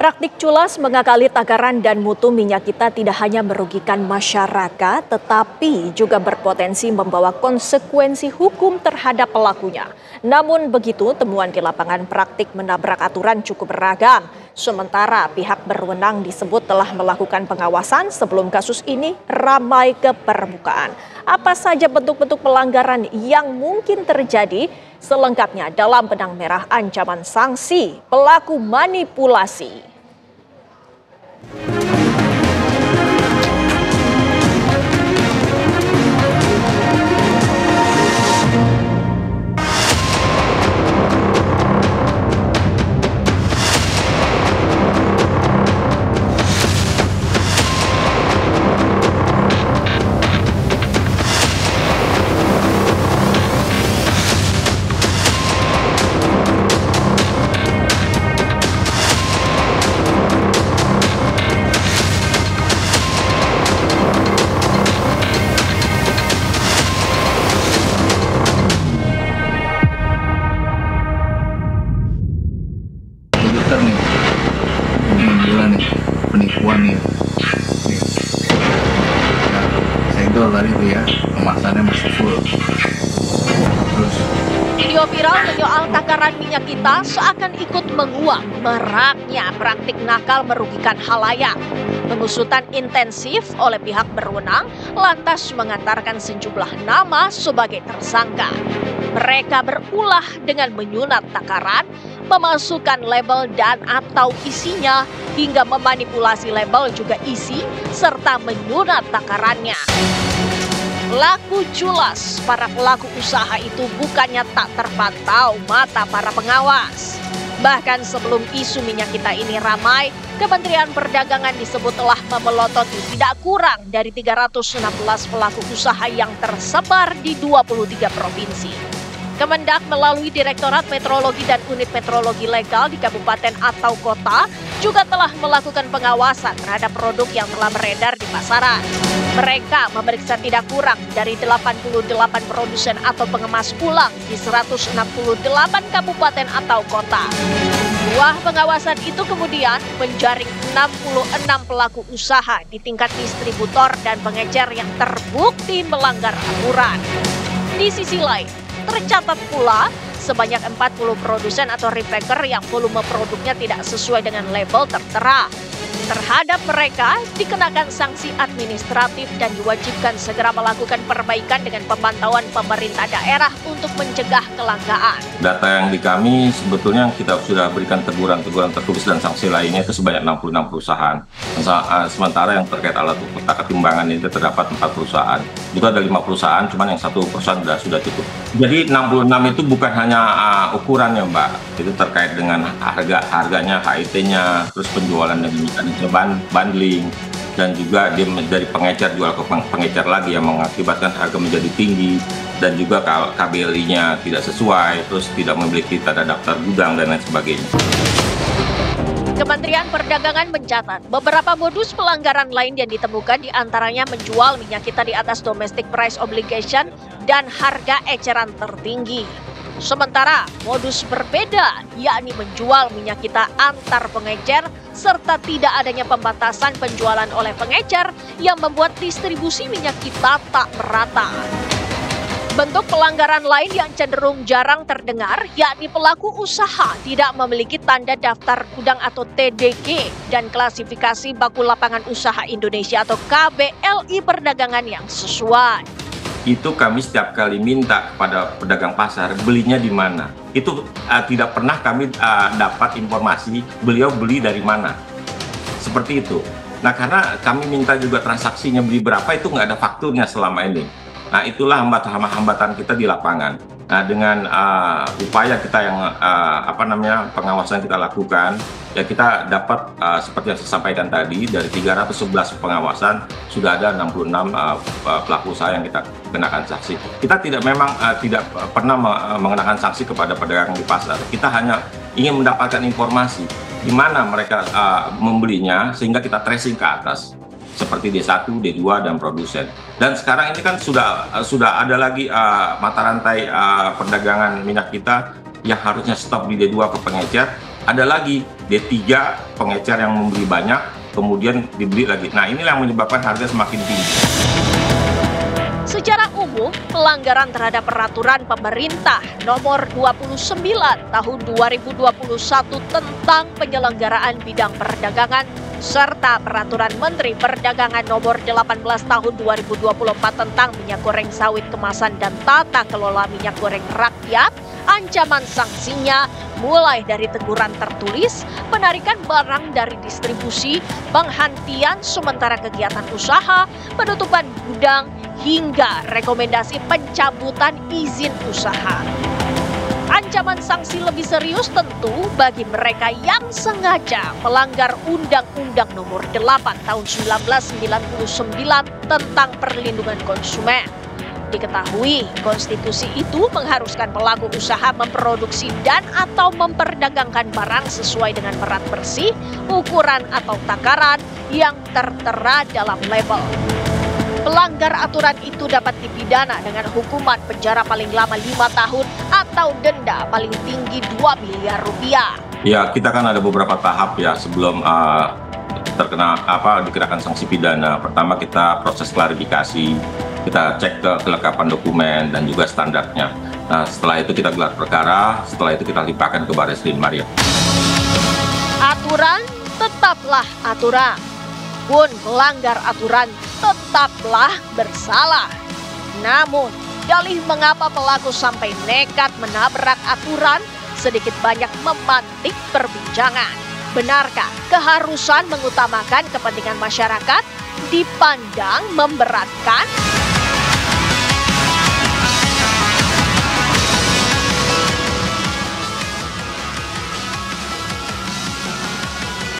Praktik culas mengakali takaran dan mutu minyak kita tidak hanya merugikan masyarakat, tetapi juga berpotensi membawa konsekuensi hukum terhadap pelakunya. Namun begitu, temuan di lapangan praktik menabrak aturan cukup beragam. Sementara pihak berwenang disebut telah melakukan pengawasan sebelum kasus ini ramai ke permukaan. Apa saja bentuk-bentuk pelanggaran yang mungkin terjadi? Selengkapnya dalam benang merah ancaman sanksi pelaku manipulasi. Nih, gila nih, penipuan nih. Segel tadi tuh ya, kemasannya masih full. Terus Video viral menyoal takaran minyak kita seakan ikut menguak maraknya praktik nakal merugikan halayak. Pengusutan intensif oleh pihak berwenang lantas mengantarkan sejumlah nama sebagai tersangka. Mereka berulah dengan menyunat takaran, memasukkan label dan atau isinya, hingga memanipulasi label juga isi, serta menyunat takarannya. Laku culas para pelaku usaha itu bukannya tak terpantau mata para pengawas. Bahkan sebelum isu minyak kita ini ramai, Kementerian Perdagangan disebut telah memelototi tidak kurang dari 316 pelaku usaha yang tersebar di 23 provinsi. Kemendak melalui Direktorat Metrologi dan Unit Metrologi Legal di kabupaten atau kota juga telah melakukan pengawasan terhadap produk yang telah beredar di pasaran. Mereka memeriksa tidak kurang dari 88 produsen atau pengemas ulang di 168 kabupaten atau kota. Buah pengawasan itu kemudian menjaring 66 pelaku usaha di tingkat distributor dan pengecer yang terbukti melanggar aturan. Di sisi lain, tercatat pula sebanyak 40 produsen atau repacker yang volume produknya tidak sesuai dengan label tertera. Terhadap mereka dikenakan sanksi administratif dan diwajibkan segera melakukan perbaikan dengan pemantauan pemerintah daerah untuk mencegah kelangkaan. Data yang di kami sebetulnya kita sudah berikan teguran tertulis dan sanksi lainnya itu sebanyak 66 perusahaan. Sementara yang terkait alat ukur tangkap timbangan itu terdapat 4 perusahaan. Itu ada 5 perusahaan, cuman yang 1 perusahaan sudah cukup. Jadi 66 itu bukan hanya ukurannya, Mbak. Itu terkait dengan harganya, HIT-nya, terus penjualan dan bundling, dan juga dia dari pengecer jual ke pengecer lagi yang mengakibatkan harga menjadi tinggi, dan juga KBLI-nya tidak sesuai, terus tidak memiliki tanda daftar gudang dan lain sebagainya. Kementerian Perdagangan mencatat beberapa modus pelanggaran lain yang ditemukan diantaranya menjual minyak kita di atas domestic price obligation dan harga eceran tertinggi. Sementara modus berbeda yakni menjual minyak kita antar pengecer serta tidak adanya pembatasan penjualan oleh pengecer yang membuat distribusi minyak kita tak merata. Bentuk pelanggaran lain yang cenderung jarang terdengar yakni pelaku usaha tidak memiliki tanda daftar gudang atau TDG dan klasifikasi baku lapangan usaha Indonesia atau KBLI perdagangan yang sesuai. Itu kami setiap kali minta kepada pedagang pasar belinya di mana. Itu tidak pernah kami dapat informasi beliau beli dari mana. Seperti itu. Nah, karena kami minta juga transaksinya beli berapa itu nggak ada fakturnya selama ini. Nah, itulah hambatan kita di lapangan. Nah, dengan upaya kita yang pengawasan kita lakukan, ya kita dapat seperti yang saya sampaikan tadi, dari 311 pengawasan sudah ada 66 pelaku usaha yang kita kenakan sanksi. Kita tidak pernah mengenakan sanksi kepada pedagang di pasar. Kita hanya ingin mendapatkan informasi di mana mereka membelinya sehingga kita tracing ke atas. Seperti D1, D2, dan produsen. Dan sekarang ini kan sudah ada lagi mata rantai perdagangan minyak kita yang harusnya stop di D2 ke pengecer, Ada lagi D3 pengecer yang membeli banyak, kemudian dibeli lagi. Nah, inilah yang menyebabkan harga semakin tinggi. Secara umum, pelanggaran terhadap peraturan pemerintah nomor 29 tahun 2021 tentang penyelenggaraan bidang perdagangan serta peraturan Menteri Perdagangan nomor 18 tahun 2024 tentang minyak goreng sawit kemasan dan tata kelola minyak goreng rakyat, ancaman sanksinya mulai dari teguran tertulis, penarikan barang dari distribusi, penghentian sementara kegiatan usaha, penutupan gudang, hingga rekomendasi pencabutan izin usaha. Ancaman sanksi lebih serius tentu bagi mereka yang sengaja melanggar Undang-Undang Nomor 8 Tahun 1999 tentang Perlindungan Konsumen. Diketahui, konstitusi itu mengharuskan pelaku usaha memproduksi dan atau memperdagangkan barang sesuai dengan berat bersih, ukuran atau takaran yang tertera dalam label. Pelanggar aturan itu dapat dipidana dengan hukuman penjara paling lama 5 tahun atau denda paling tinggi 2 miliar rupiah. Ya, kita kan ada beberapa tahap ya sebelum dikenakan sanksi pidana. Pertama kita proses klarifikasi, kita cek ke kelengkapan dokumen dan juga standarnya. Nah, setelah itu kita gelar perkara, setelah itu kita limpahkan ke Barreskrim Mario. Aturan tetaplah aturan. Pun melanggar aturan tetaplah bersalah. Namun, dalih mengapa pelaku sampai nekat menabrak aturan sedikit banyak memantik perbincangan. Benarkah keharusan mengutamakan kepentingan masyarakat dipandang memberatkan?